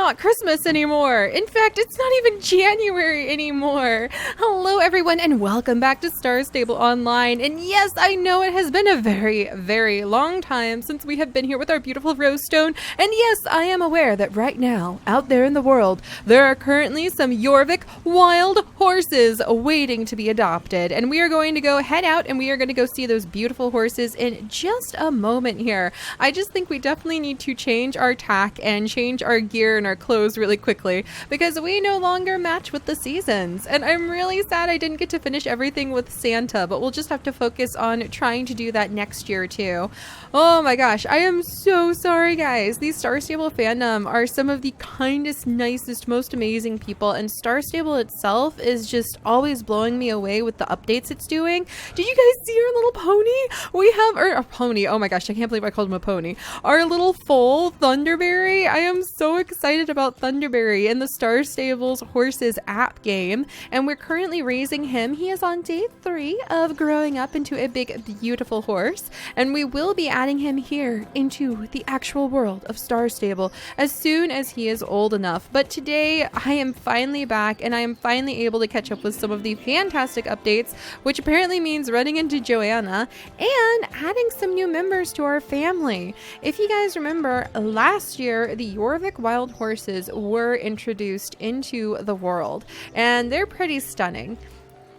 not Christmas anymore. In fact, it's not even January anymore. Hello everyone and welcome back to Star Stable Online. And yes, I know it has been a very, very long time since we have been here with our beautiful Rosestone. And yes, I am aware that right now, out there in the world, there are currently some Jorvik wild horses waiting to be adopted. And we are going to go head out and we are going to go see those beautiful horses in just a moment here. I just think we definitely need to change our tack and change our gear and our clothes really quickly because we no longer match with the seasons. And I'm really sad I didn't get to finish everything with Santa, but we'll just have to focus on trying to do that next year too. Oh my gosh, I am so sorry guys. These Star Stable fandom are some of the kindest, nicest, most amazing people, and Star Stable itself is just always blowing me away with the updates it's doing. Did you guys see our little pony? We have our pony. Oh my gosh, I can't believe I called him a pony. Our little foal, Thunderberry. I am so excited about Thunderberry in the Star Stables Horses app game, and we're currently raising him. He is on day 3 of growing up into a big, beautiful horse, and we will be adding him here into the actual world of Star Stable as soon as he is old enough. But today, I am finally back, and I am finally able to catch up with some of the fantastic updates, which apparently means running into Joanna and adding some new members to our family. If you guys remember, last year the Jorvik wild horses were introduced into the world, and they're pretty stunning.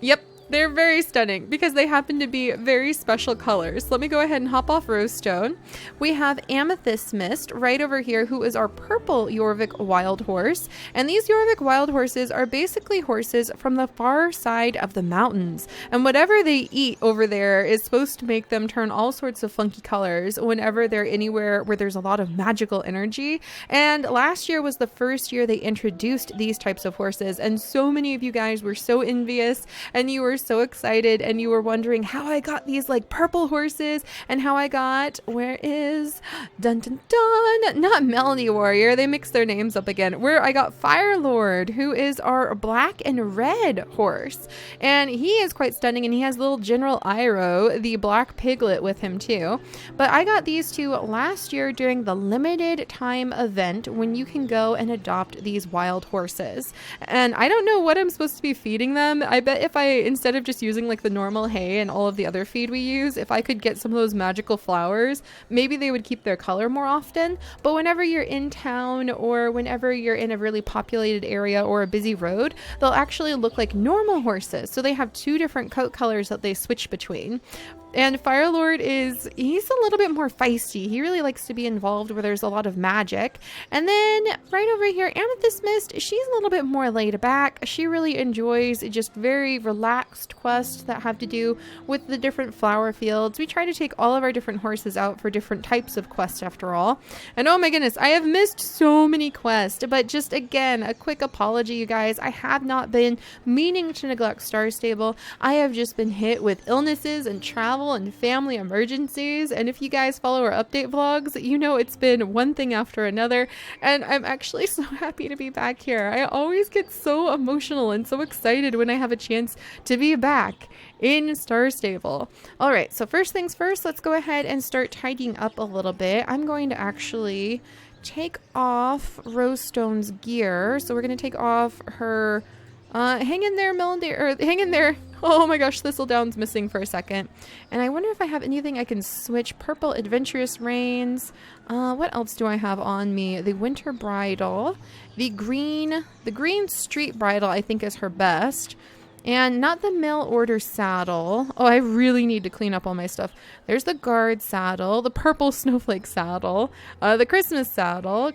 Yep, they're very stunning because they happen to be very special colors. Let me go ahead and hop off Rosestone. We have Amethyst Mist right over here, who is our purple Jorvik wild horse. And these Jorvik wild horses are basically horses from the far side of the mountains. And whatever they eat over there is supposed to make them turn all sorts of funky colors whenever they're anywhere where there's a lot of magical energy. And last year was the first year they introduced these types of horses. And so many of you guys were so envious and you were so excited and you were wondering how I got these like purple horses and how I got, where is, dun dun dun, not Melody Warrior, they mixed their names up again, where I got Fire Lord, who is our black and red horse, and he is quite stunning, and he has little General Iroh, the black piglet, with him too. But I got these two last year during the limited time event when you can go and adopt these wild horses, and I don't know what I'm supposed to be feeding them. I bet if I, instead of just using like the normal hay and all of the other feed we use, if I could get some of those magical flowers, maybe they would keep their color more often. But whenever you're in town or whenever you're in a really populated area or a busy road, they'll actually look like normal horses. So they have 2 different coat colors that they switch between. And Fire Lord he's a little bit more feisty. He really likes to be involved where there's a lot of magic. And then right over here, Amethyst Mist, she's a little bit more laid back. She really enjoys just very relaxed quests that have to do with the different flower fields. We try to take all of our different horses out for different types of quests after all. And oh my goodness, I have missed so many quests, but just again, a quick apology, you guys. I have not been meaning to neglect Star Stable. I have just been hit with illnesses and travel and family emergencies, and if you guys follow our update vlogs, you know it's been one thing after another, and I'm actually so happy to be back here. I always get so emotional and so excited when I have a chance to be back in Star Stable. Alright, so first things first, let's go ahead and start tidying up a little bit. I'm going to actually take off Rosestone's gear, so we're going to take off her hang in there, Melody, or hang in there. Oh my gosh, Thistledown's missing for a second. And I wonder if I have anything I can switch. Purple Adventurous Reins. What else do I have on me? The Winter Bridle. The green Street Bridle I think is her best. And not the mail order saddle. Oh, I really need to clean up all my stuff. There's the guard saddle, the purple snowflake saddle, the Christmas saddle,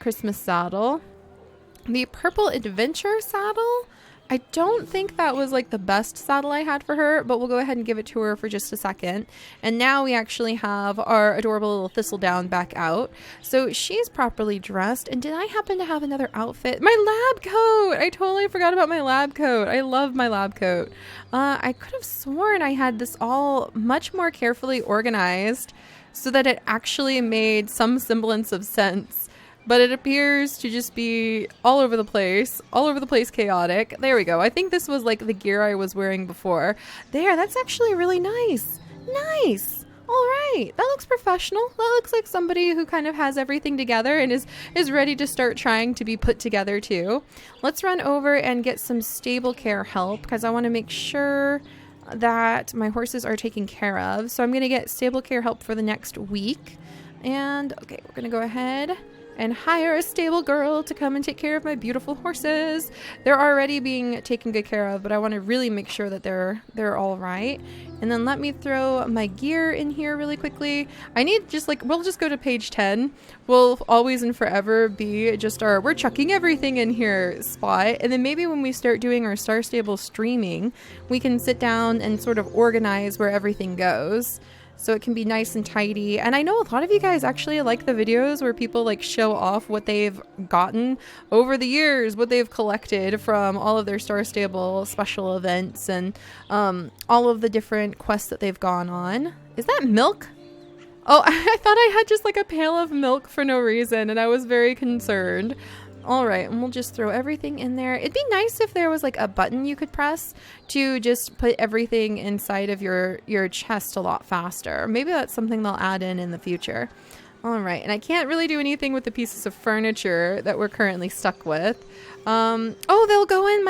the purple adventure saddle. I don't think that was like the best saddle I had for her, but we'll go ahead and give it to her for just a second. And now we actually have our adorable little Thistledown back out. So she's properly dressed. And did I happen to have another outfit? My lab coat! I totally forgot about my lab coat. I love my lab coat. I could have sworn I had this all much more carefully organized so that it actually made some semblance of sense. But it appears to just be all over the place chaotic. There we go. I think this was like the gear I was wearing before. There, that's actually really nice. Nice. All right, that looks professional. That looks like somebody who kind of has everything together and is ready to start trying to be put together too. Let's run over and get some stable care help because I want to make sure that my horses are taken care of. So I'm going to get stable care help for the next week. And okay, we're going to go ahead and hire a stable girl to come and take care of my beautiful horses. They're already being taken good care of, but I want to really make sure that they're all right. And then let me throw my gear in here really quickly. I need we'll just go to page 10. We'll always and forever be just we're chucking everything in here spot. And then maybe when we start doing our Star Stable streaming, we can sit down and sort of organize where everything goes, so it can be nice and tidy. And I know a lot of you guys actually like the videos where people like show off what they've gotten over the years, what they've collected from all of their Star Stable special events and all of the different quests that they've gone on. Is that milk? Oh, I thought I had just like a pail of milk for no reason and I was very concerned. All right, and we'll just throw everything in there. It'd be nice if there was like a button you could press to just put everything inside of your chest a lot faster. Maybe that's something they'll add in the future. All right, and I can't really do anything with the pieces of furniture that we're currently stuck with. Oh, they'll go in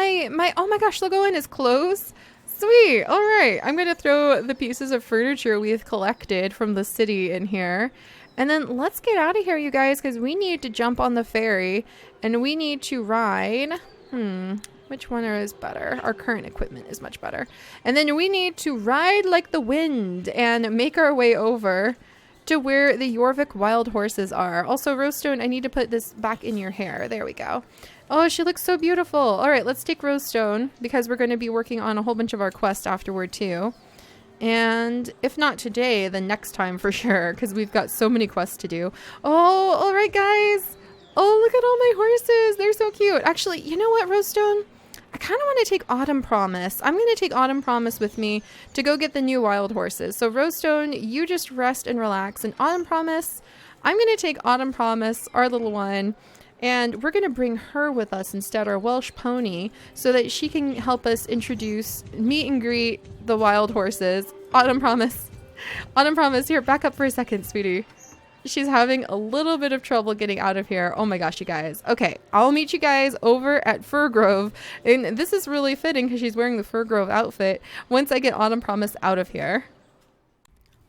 oh my gosh, they'll go in as clothes. Sweet. All right, I'm gonna throw the pieces of furniture we've collected from the city in here. And then let's get out of here, you guys, because we need to jump on the ferry and we need to ride. Which one is better? Our current equipment is much better. And then we need to ride like the wind and make our way over to where the Jorvik wild horses are. Also, Rosestone, I need to put this back in your hair. There we go. Oh, she looks so beautiful. All right, let's take Rosestone because we're going to be working on a whole bunch of our quests afterward too. And if not today, then next time for sure, because we've got so many quests to do. Oh, all right, guys. Oh, look at all my horses. They're so cute. Actually, you know what, Rosestone? I kind of want to take Autumn Promise. I'm going to take Autumn Promise with me to go get the new wild horses. So Rosestone, you just rest and relax. And Autumn Promise, I'm going to take Autumn Promise, our little one, and we're going to bring her with us instead, our Welsh pony, so that she can help us meet and greet the wild horses. Autumn Promise. Autumn Promise, here, back up for a second, sweetie. She's having a little bit of trouble getting out of here. Oh my gosh, you guys. Okay, I'll meet you guys over at Fir Grove. And this is really fitting because she's wearing the Fir Grove outfit once I get Autumn Promise out of here.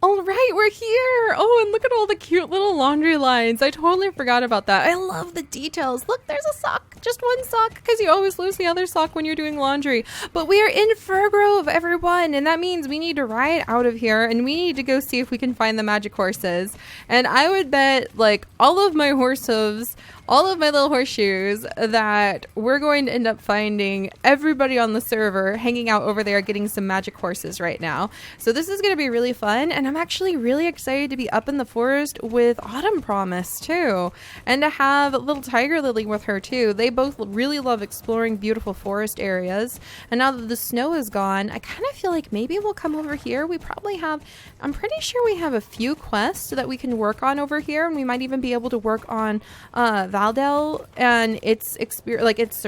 All right, we're here. Oh, and look at all the cute little laundry lines. I totally forgot about that. I love the details. Look, there's a sock. Just one sock, because you always lose the other sock when you're doing laundry. But we are in Fir Grove, everyone, and that means we need to ride out of here, and we need to go see if we can find the magic horses. And I would bet, like, all of my horse hooves, all of my little horseshoes, that we're going to end up finding everybody on the server hanging out over there getting some magic horses right now. So this is going to be really fun, and I'm actually really excited to be up in the forest with Autumn Promise too, and to have little Tiger Lily with her too. They both really love exploring beautiful forest areas, and now that the snow is gone, I kind of feel like maybe we'll come over here. We probably have, I'm pretty sure we have a few quests that we can work on over here, and we might even be able to work on Valdel and its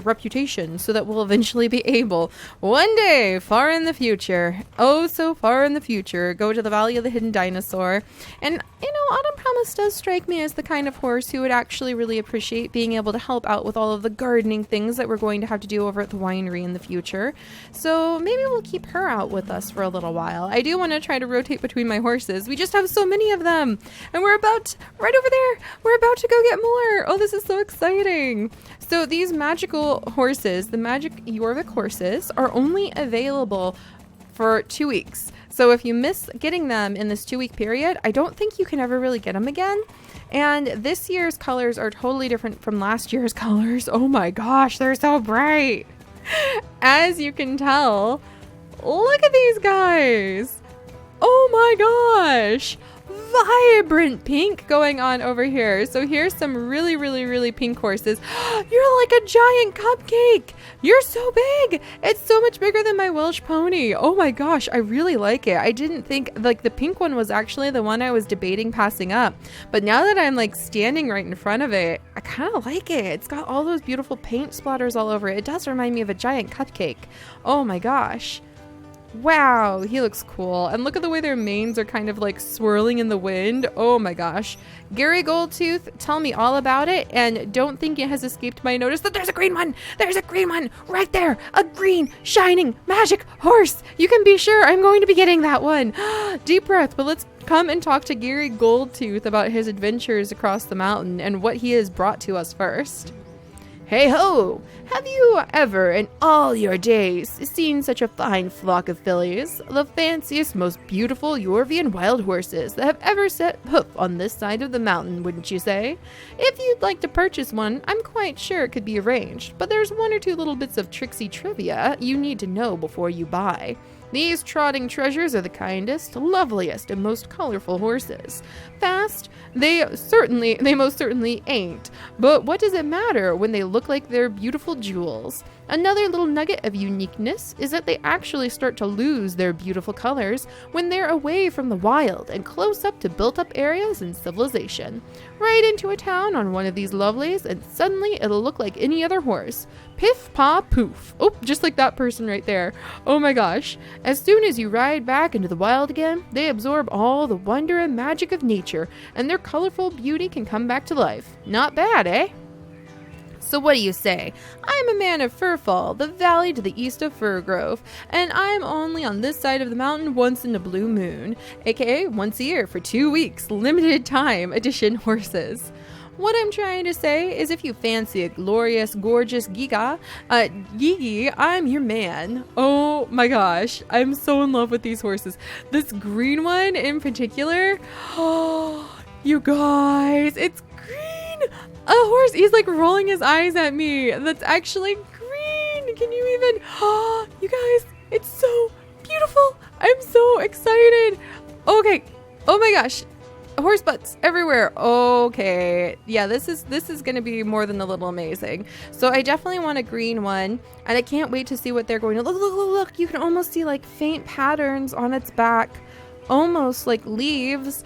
reputation, so that we'll eventually be able one day far in the future, oh so far in the future, go to the Valley of the Hidden Dinosaur. And you know, Autumn Promise does strike me as the kind of horse who would actually really appreciate being able to help out with all of the gardening things that we're going to have to do over at the winery in the future. So maybe we'll keep her out with us for a little while. I do want to try to rotate between my horses. We just have so many of them, and we're about right over there. We're about to go get more. Oh, this is so exciting. So these magical horses, the magic Jorvik horses, are only available for 2 weeks. So if you miss getting them in this 2-week period, I don't think you can ever really get them again. And this year's colors are totally different from last year's colors. Oh my gosh, they're so bright. As you can tell, look at these guys. Oh my gosh. Vibrant pink going on over here. So here's some really, really, really pink horses. You're like a giant cupcake. You're so big. It's so much bigger than my Welsh pony. Oh my gosh, I really like it. I didn't think, like, the pink one was actually the one I was debating passing up. But now that I'm like standing right in front of it, I kind of like it. It's got all those beautiful paint splatters all over it. It does remind me of a giant cupcake. Oh my gosh. Wow, he looks cool. And look at the way their manes are kind of like swirling in the wind. Oh my gosh. Gary Goldtooth, tell me all about it. And don't think it has escaped my notice that there's a green one. There's a green one right there. A green, shining, magic horse. You can be sure I'm going to be getting that one. Deep breath, but let's come and talk to Gary Goldtooth about his adventures across the mountain and what he has brought to us first. Hey ho! Have you ever in all your days seen such a fine flock of fillies? The fanciest, most beautiful Jorvian wild horses that have ever set hoof on this side of the mountain, wouldn't you say? If you'd like to purchase one, I'm quite sure it could be arranged, but there's one or two little bits of tricksy trivia you need to know before you buy. These trotting treasures are the kindest, loveliest, and most colorful horses. Fast? They most certainly ain't. But what does it matter when they look like they're beautiful jewels? Another little nugget of uniqueness is that they actually start to lose their beautiful colors when they're away from the wild and close up to built-up areas and civilization. Right into a town on one of these lovelies, and suddenly it'll look like any other horse. Piff, paw, poof. Oh, just like that person right there. Oh my gosh. As soon as you ride back into the wild again, they absorb all the wonder and magic of nature, and their colorful beauty can come back to life. Not bad, eh? So what do you say? I'm a man of Furfall, the valley to the east of Firgrove, and I'm only on this side of the mountain once in a blue moon, aka once a year for 2 weeks, limited time edition horses. What I'm trying to say is if you fancy a glorious, gorgeous Gigi, I'm your man. Oh my gosh, I'm so in love with these horses. This green one in particular, oh, you guys, it's green. A horse, he's like rolling his eyes at me. That's actually green. Can you even, oh, you guys, it's so beautiful. I'm so excited. Okay, oh my gosh. Horse butts everywhere. Okay, yeah, this is gonna be more than a little amazing. So I definitely want a green one, and I can't wait to see what they're going to look. You can almost see like faint patterns on its back, almost like leaves.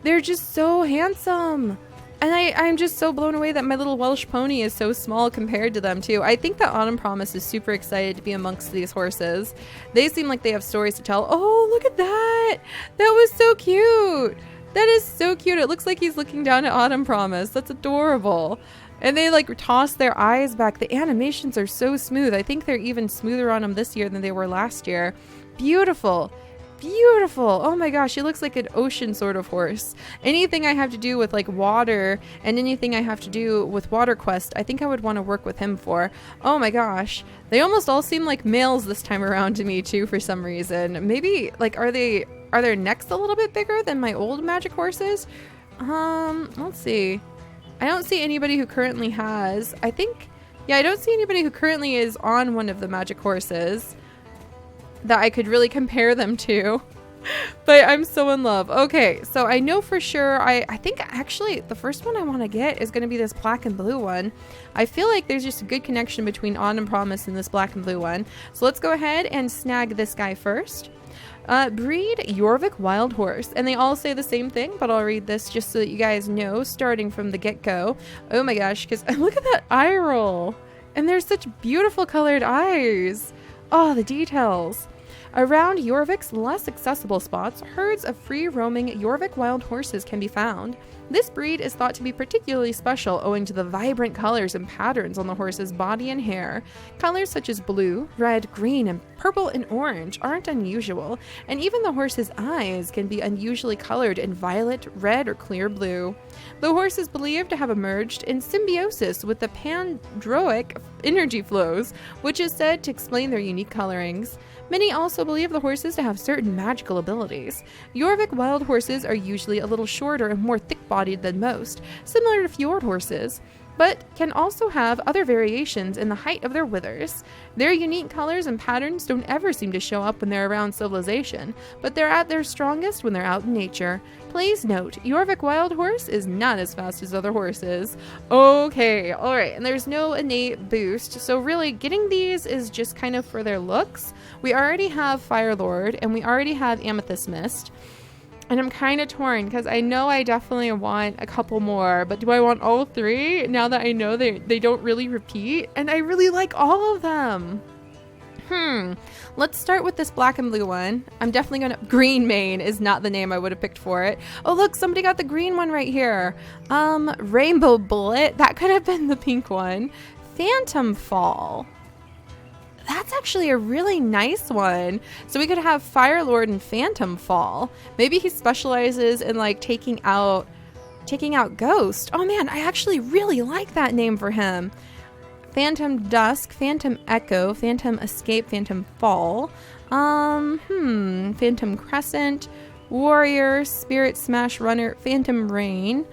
They're just so handsome. And I'm just so blown away that my little Welsh pony is so small compared to them too. I think that Autumn Promise is super excited to be amongst these horses. They seem like they have stories to tell. Oh, look at that. That was so cute. That is so cute. It looks like he's looking down at Autumn Promise. That's adorable. And they like toss their eyes back. The animations are so smooth. I think they're even smoother on them this year than they were last year. Beautiful. Beautiful. Oh my gosh, he looks like an ocean sort of horse. Anything I have to do with like water and anything I have to do with Water Quest, I think I would want to work with him for. Oh my gosh. They almost all seem like males this time around to me too for some reason. Maybe like are their necks a little bit bigger than my old magic horses? Let's see. I don't see anybody who currently has. I don't see anybody who currently is on one of the magic horses that I could really compare them to. But I'm so in love. Okay, so I know for sure, I think actually the first one I want to get is going to be this black and blue one. I feel like there's just a good connection between Autumn Promise and this black and blue one. So let's go ahead and snag this guy first. Breed Jorvik Wild Horse. And they all say the same thing, but I'll read this just so that you guys know, starting from the get-go. Oh my gosh, because look at that eye roll. And there's such beautiful colored eyes. Oh, the details. Around Jorvik's less accessible spots, herds of free-roaming Jorvik wild horses can be found. This breed is thought to be particularly special owing to the vibrant colors and patterns on the horse's body and hair. Colors such as blue, red, green, and purple and orange aren't unusual, and even the horse's eyes can be unusually colored in violet, red, or clear blue. The horse is believed to have emerged in symbiosis with the pandroic energy flows, which is said to explain their unique colorings. Many also believe the horses to have certain magical abilities. Jorvik wild horses are usually a little shorter and more thick-bodied than most, similar to fjord horses, but can also have other variations in the height of their withers. Their unique colors and patterns don't ever seem to show up when they're around civilization, but they're at their strongest when they're out in nature. Please note, Jorvik wild horse is not as fast as other horses. Okay, alright, and there's no innate boost, so really getting these is just kind of for their looks. We already have Fire Lord, and we already have Amethyst Mist. And I'm kind of torn because I know I definitely want a couple more, but do I want all three now that I know they don't really repeat? And I really like all of them. Let's start with this black and blue one. I'm definitely gonna... Green mane is not the name I would have picked for it. Oh, look, somebody got the green one right here. Rainbow bullet. That could have been the pink one. Phantom fall. That's actually a really nice one. So we could have Fire Lord and Phantom fall. Maybe he specializes in like taking out ghost. Oh man, I actually really like that name for him. Phantom Dusk, Phantom Echo, Phantom Escape, Phantom Fall, Phantom Crescent, Warrior, Spirit Smash Runner, Phantom Rain,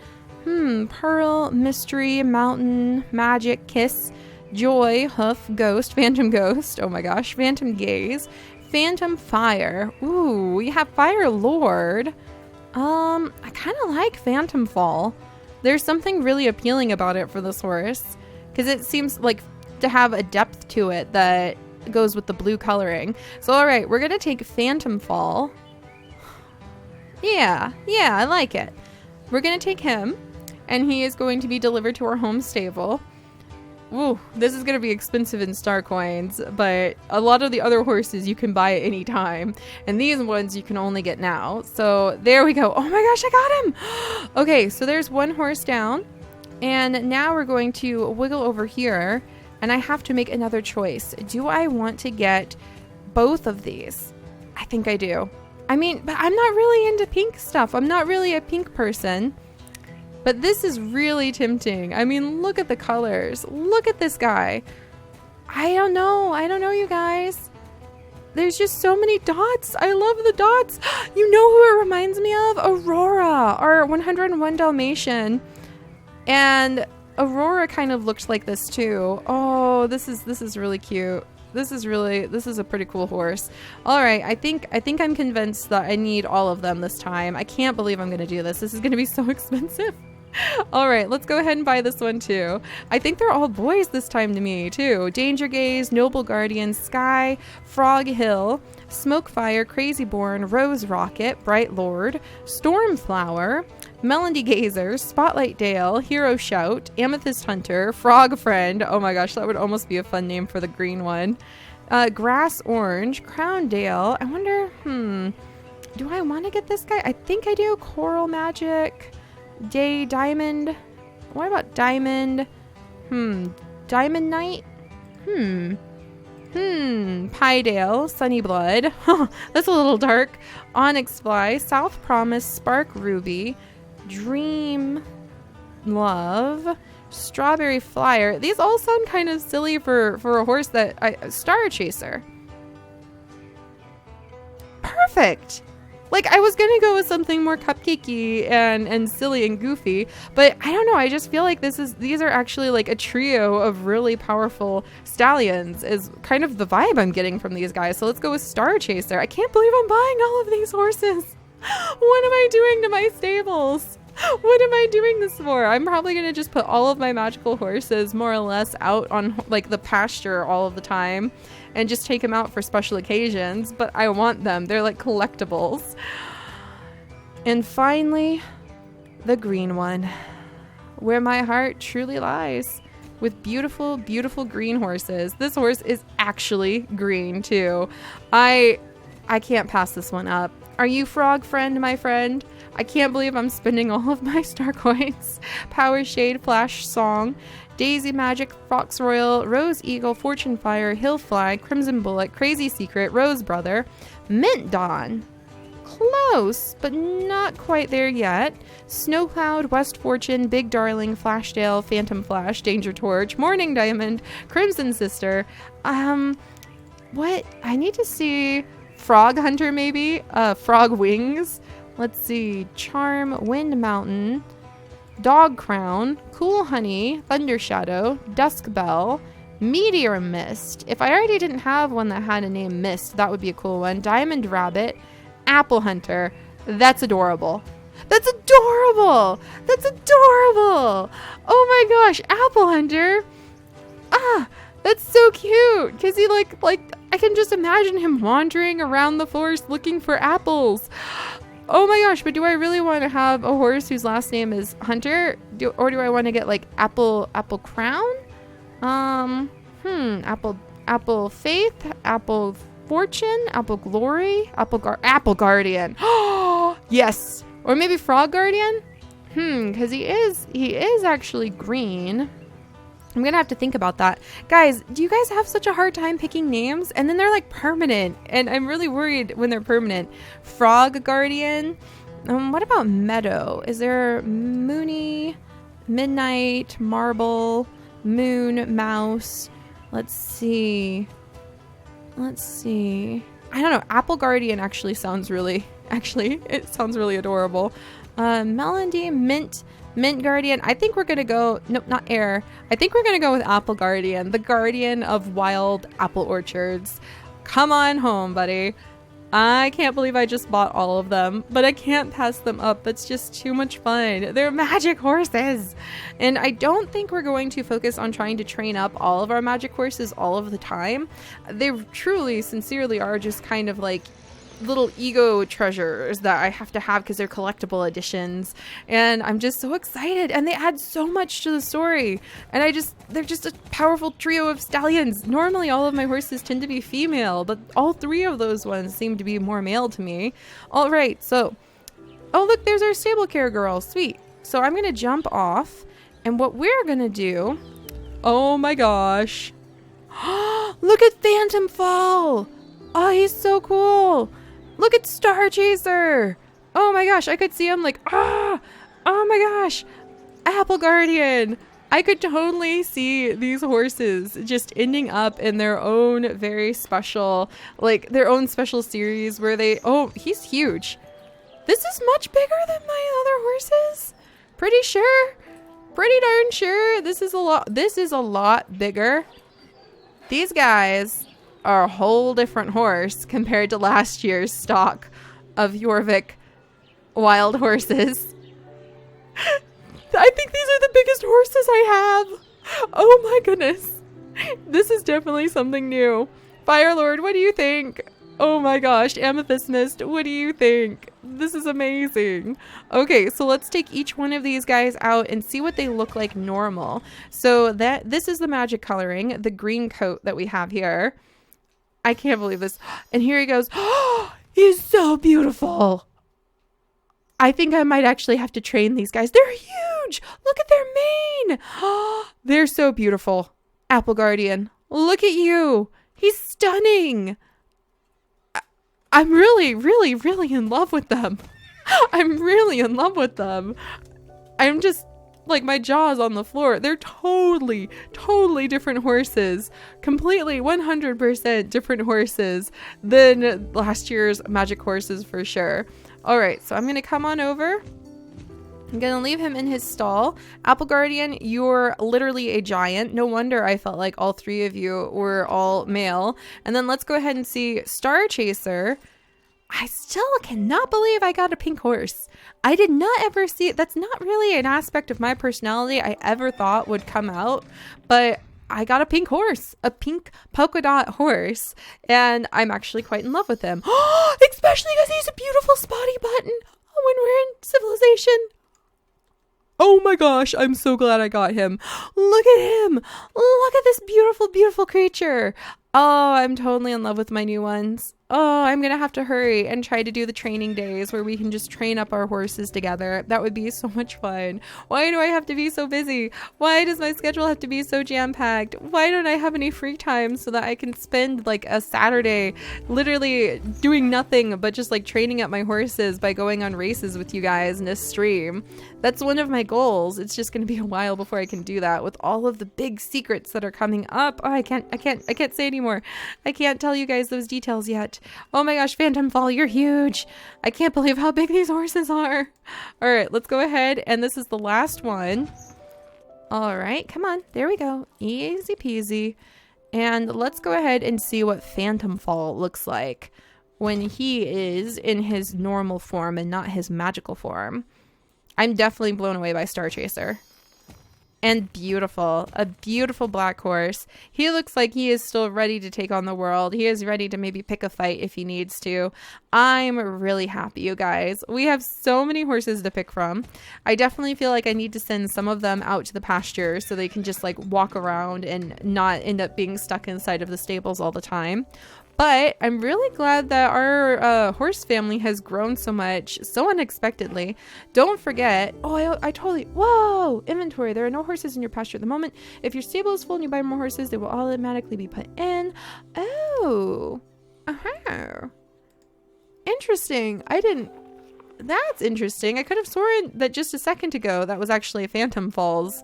Pearl, Mystery, Mountain, Magic, Kiss, Joy, Hoof, Ghost, Phantom Ghost, oh my gosh, Phantom Gaze, Phantom Fire. Ooh, we have Fire Lord. I kind of like Phantom Fall. There's something really appealing about it for this horse. Because it seems like to have a depth to it that goes with the blue coloring. So, all right, we're going to take Phantom Fall. Yeah, I like it. We're going to take him, and he is going to be delivered to our home stable. Ooh, this is going to be expensive in star coins, but a lot of the other horses you can buy at any time, and these ones you can only get now. So, there we go. Oh my gosh, I got him! Okay, so there's one horse down. And now we're going to wiggle over here, and I have to make another choice. Do I want to get both of these? I think I do. I mean, but I'm not really into pink stuff. I'm not really a pink person. But this is really tempting. I mean, look at the colors. Look at this guy. I don't know, you guys. There's just so many dots. I love the dots. You know who it reminds me of? Aurora, our 101 Dalmatian. And Aurora kind of looked like this too. Oh, this is really cute. This is a pretty cool horse. All right, I think I'm convinced that I need all of them this time. I can't believe I'm going to do this. This is going to be so expensive. All right, let's go ahead and buy this one too. I think they're all boys this time to me too. Danger Gaze, Noble Guardian, Sky, Frog Hill, Smokefire, Crazy Born, Rose Rocket, Bright Lord, Stormflower, Melody Gazer, Spotlight Dale, Hero Shout, Amethyst Hunter, Frog Friend. Oh my gosh, that would almost be a fun name for the green one. Grass Orange, Crown Dale. I wonder, do I want to get this guy? I think I do. Coral Magic, Day Diamond. What about Diamond? Diamond Knight? Piedale, Sunny Blood. That's a little dark. Onyx Fly, South Promise, Spark Ruby, Dream Love, Strawberry Flyer. These all sound kind of silly for a horse that Star Chaser. Perfect. Like, I was gonna go with something more cupcakey and silly and goofy, but I don't know, I just feel like these are actually like a trio of really powerful stallions is kind of the vibe I'm getting from these guys. So let's go with Star Chaser. I can't believe I'm buying all of these horses. What am I doing to my stables? What am I doing this for? I'm probably gonna just put all of my magical horses more or less out on like the pasture all of the time and just take them out for special occasions, but I want them. They're like collectibles. And finally, the green one, where my heart truly lies, with beautiful, beautiful green horses. This horse is actually green too. I can't pass this one up. Are you Frog Friend, my friend? I can't believe I'm spending all of my star coins. Power Shade, Flash Song, Daisy Magic, Fox Royal, Rose Eagle, Fortune Fire, Hill Fly, Crimson Bullet, Crazy Secret, Rose Brother, Mint Dawn. Close, but not quite there yet. Snow Cloud, West Fortune, Big Darling, Flashdale, Phantom Flash, Danger Torch, Morning Diamond, Crimson Sister. What? I need to see Frog Hunter maybe? Frog Wings. Let's see. Charm, Wind Mountain, Dog Crown, Cool Honey, Thunder Shadow, Dusk Bell, Meteor Mist. If I already didn't have one that had a name Mist, that would be a cool one. Diamond Rabbit, Apple Hunter. That's adorable. That's adorable. That's adorable. Oh my gosh, Apple Hunter. That's so cute. Because he like I can just imagine him wandering around the forest looking for apples. Oh my gosh, but do I really want to have a horse whose last name is Hunter? Or do I want to get like Apple Crown? Apple Apple Faith, Apple Fortune, Apple Glory, Apple Guardian. Oh, yes. Or maybe Frog Guardian? Because he is actually green. I'm gonna have to think about that. Guys, do you guys have such a hard time picking names? And then they're like permanent, and I'm really worried when they're permanent. Frog Guardian. What about Meadow? Is there Moony, Midnight, Marble, Moon, Mouse? Let's see. I don't know. Apple Guardian actually sounds really adorable. Melody, Mint Guardian. I think we're gonna go, nope, not Air. I think we're gonna go with Apple Guardian, the guardian of wild apple orchards. Come on home, buddy. I can't believe I just bought all of them, but I can't pass them up. That's just too much fun. They're magic horses. And I don't think we're going to focus on trying to train up all of our magic horses all of the time. They truly, sincerely are just kind of like little ego treasures that I have to have because they're collectible editions, and I'm just so excited, and they add so much to the story, and they're just a powerful trio of stallions. Normally all of my horses tend to be female, but all three of those ones seem to be more male to me. All right, so oh look, there's our stable care girl. Sweet. So I'm gonna jump off, and what we're gonna do, oh my gosh, look at Phantom Fall. Oh, he's so cool. Look at Star Chaser. Oh my gosh, I could see him like, oh my gosh. Apple Guardian. I could totally see these horses just ending up in their own very special, like their own special series where oh, he's huge. This is much bigger than my other horses. Pretty darn sure. This is a lot bigger. These guys are a whole different horse compared to last year's stock of Jorvik wild horses. I think these are the biggest horses I have. Oh my goodness. This is definitely something new. Firelord, what do you think? Oh my gosh, Amethyst Mist, what do you think? This is amazing. Okay, so let's take each one of these guys out and see what they look like normal. So this is the magic coloring, the green coat that we have here. I can't believe this. And here he goes. Oh, he's so beautiful. I think I might actually have to train these guys. They're huge. Look at their mane. Oh, they're so beautiful. Apple Guardian, look at you. He's stunning. I'm really in love with them. I'm just like, my jaw's on the floor. They're totally different horses. Completely 100% different horses than last year's magic horses for sure. All right, so I'm going to come on over. I'm going to leave him in his stall. Apple Guardian, you're literally a giant. No wonder I felt like all three of you were all male. And then let's go ahead and see Star Chaser. I still cannot believe I got a pink horse. I did not ever see it. That's not really an aspect of my personality I ever thought would come out, but I got a pink horse, a pink polka dot horse, and I'm actually quite in love with him. Especially because he's a beautiful spotty button when we're in civilization. Oh my gosh, I'm so glad I got him. Look at him. Look at this beautiful creature. Oh, I'm totally in love with my new ones. Oh, I'm going to have to hurry and try to do the training days where we can just train up our horses together. That would be so much fun. Why do I have to be so busy? Why does my schedule have to be so jam-packed? Why don't I have any free time so that I can spend like a Saturday literally doing nothing but just like training up my horses by going on races with you guys in a stream? That's one of my goals. It's just going to be a while before I can do that with all of the big secrets that are coming up. Oh, I can't say anymore. I can't tell you guys those details yet. Oh my gosh, Phantom Fall, you're huge. I can't believe how big these horses are. All right, let's go ahead. And this is the last one. All right, come on. There we go. Easy peasy. And let's go ahead and see what Phantom Fall looks like when he is in his normal form and not his magical form. I'm definitely blown away by Star Chaser. And beautiful, a beautiful black horse. He looks like he is still ready to take on the world. He is ready to maybe pick a fight if he needs to. I'm really happy, you guys. We have so many horses to pick from. I definitely feel like I need to send some of them out to the pasture so they can just like walk around and not end up being stuck inside of the stables all the time. But I'm really glad that our horse family has grown so much, so unexpectedly. Don't forget, I totally, whoa, inventory. There are no horses in your pasture at the moment. If your stable is full and you buy more horses, they will automatically be put in. Oh, interesting. That's interesting. I could have sworn that just a second ago that was actually a Phantom Falls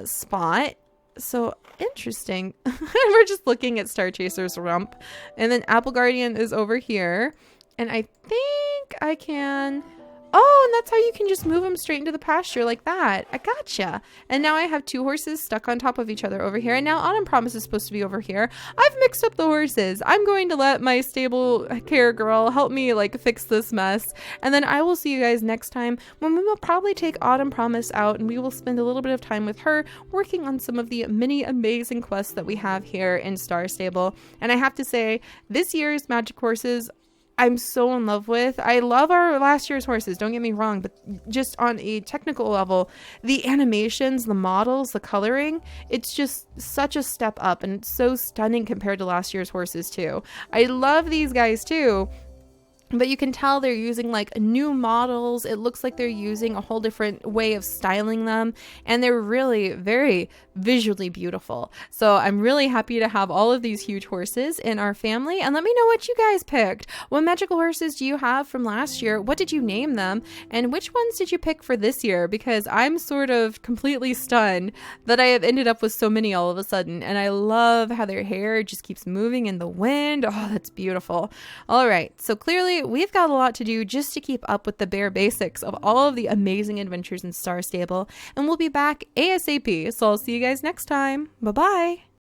spot. So interesting. We're just looking at Star Chaser's rump, and then Apple Guardian is over here, and I think I can, and that's how you can just move them straight into the pasture like that. I gotcha. And now I have two horses stuck on top of each other over here, and now Autumn Promise is supposed to be over here. I've mixed up the horses. I'm going to let my stable care girl help me like fix this mess, and then I will see you guys next time when we will probably take Autumn Promise out and we will spend a little bit of time with her working on some of the many amazing quests that we have here in Star Stable. And I have to say, this year's Magic Horses I'm so in love with. I love our last year's horses, don't get me wrong, but just on a technical level, the animations, the models, the coloring, it's just such a step up, and it's so stunning compared to last year's horses too. I love these guys too. But you can tell they're using like new models. It looks like they're using a whole different way of styling them. And they're really very visually beautiful. So I'm really happy to have all of these huge horses in our family. And let me know what you guys picked. What magical horses do you have from last year? What did you name them? And which ones did you pick for this year? Because I'm sort of completely stunned that I have ended up with so many all of a sudden. And I love how their hair just keeps moving in the wind. Oh, that's beautiful. All right. So clearly, we've got a lot to do just to keep up with the bare basics of all of the amazing adventures in Star Stable, and we'll be back ASAP. So I'll see you guys next time. Bye-bye.